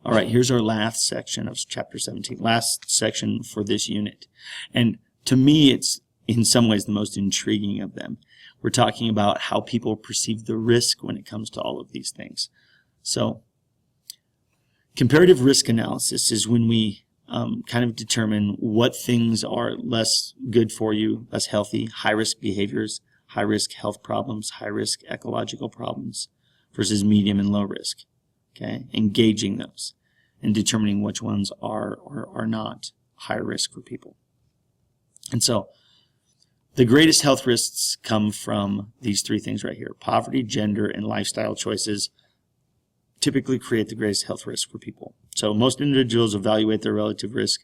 All right, here's our last section of chapter 17, last section for this unit. And to me, it's in some ways the most intriguing of them. We're talking about how people perceive the risk when it comes to all of these things. So, comparative risk analysis is when we kind of determine what things are less good for you, less healthy, high-risk behaviors, high-risk health problems, high-risk ecological problems, versus medium and low risk. Okay, engaging those and determining which ones are or are not high risk for people. And so the greatest health risks come from these three things right here. Poverty, gender, and lifestyle choices typically create the greatest health risk for people. So most individuals evaluate their relative risk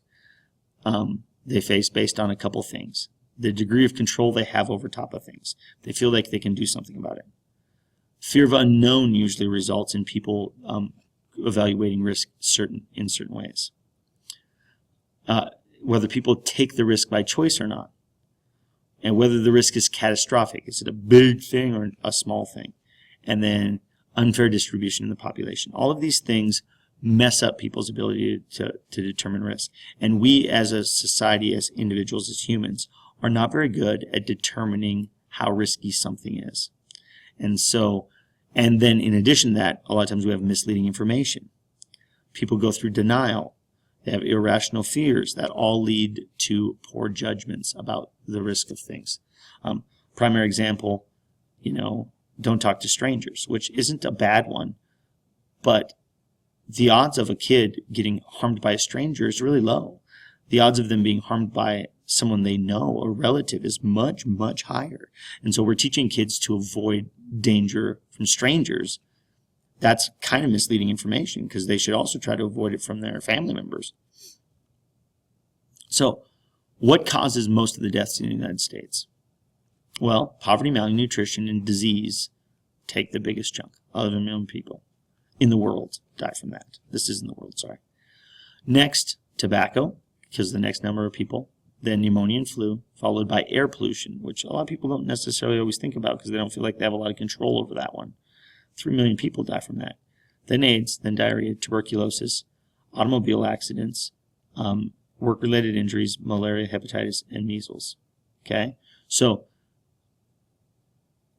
they face based on a couple things. The degree of control they have over top of things. They feel like they can do something about it. Fear of unknown usually results in people evaluating risk in certain ways. Whether people take the risk by choice or not. And whether the risk is catastrophic. Is it a big thing or a small thing? And then unfair distribution in the population. All of these things mess up people's ability to determine risk. And we as a society, as individuals, as humans, are not very good at determining how risky something is. And then in addition to that, a lot of times we have misleading information. People go through denial. They have irrational fears that all lead to poor judgments about the risk of things. Primary example, don't talk to strangers, which isn't a bad one, but the odds of a kid getting harmed by a stranger is really low. The odds of them being harmed by someone they know, a relative, is much, much higher. And so we're teaching kids to avoid danger from strangers. That's kind of misleading information because they should also try to avoid it from their family members. So what causes most of the deaths in the United States? Well, poverty, malnutrition, and disease take the biggest chunk. 11 million people in the world die from that. This is in the world, sorry. Next, tobacco, because the next number of people. Then pneumonia and flu, followed by air pollution, which a lot of people don't necessarily always think about because they don't feel like they have a lot of control over that one. 3 million people die from that. Then AIDS, then diarrhea, tuberculosis, automobile accidents, work-related injuries, malaria, hepatitis, and measles. Okay? So,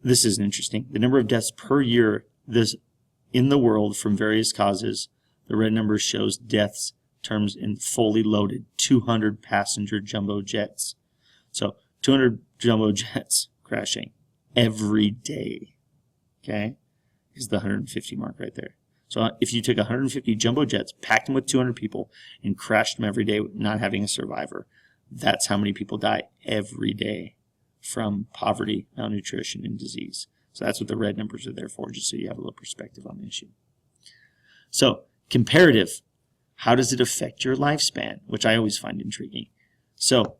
this is interesting. The number of deaths per year in the world from various causes, the red number shows deaths terms in fully loaded 200 passenger jumbo jets. So 200 jumbo jets crashing every day, okay, is the 150 mark right there. So if you took 150 jumbo jets, packed them with 200 people, and crashed them every day not having a survivor, that's how many people die every day from poverty, malnutrition, and disease. So that's what the red numbers are there for, just so you have a little perspective on the issue. So comparative. How does it affect your lifespan? Which I always find intriguing. So,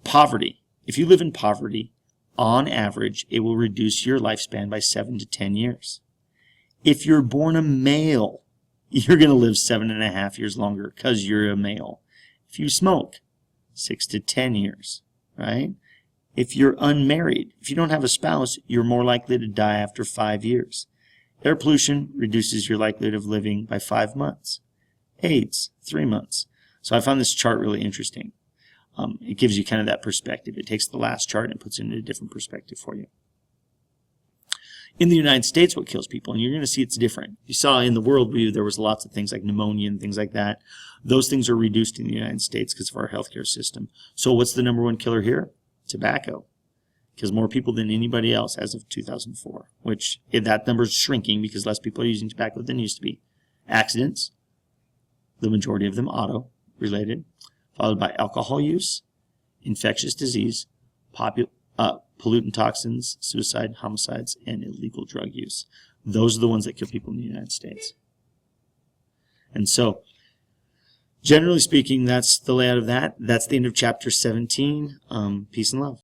poverty. If you live in poverty, on average, it will reduce your lifespan by 7 to 10 years. If you're born a male, you're going to live 7.5 years longer because you're a male. If you smoke, 6 to 10 years, right? If you're unmarried, if you don't have a spouse, you're more likely to die after 5 years. Air pollution reduces your likelihood of living by 5 months. AIDS, 3 months. So I found this chart really interesting. It gives you kind of that perspective. It takes the last chart and it puts it in a different perspective for you. In the United States, what kills people, and you're going to see it's different. You saw in the world view there was lots of things like pneumonia and things like that. Those things are reduced in the United States because of our healthcare system. So what's the number one killer here? Tobacco. Kills more people than anybody else as of 2004, which that number is shrinking because less people are using tobacco than used to be. Accidents. The majority of them auto-related, followed by alcohol use, infectious disease, pollutant toxins, suicide, homicides, and illegal drug use. Those are the ones that kill people in the United States. And so, generally speaking, that's the layout of that. That's the end of chapter 17. Peace and love.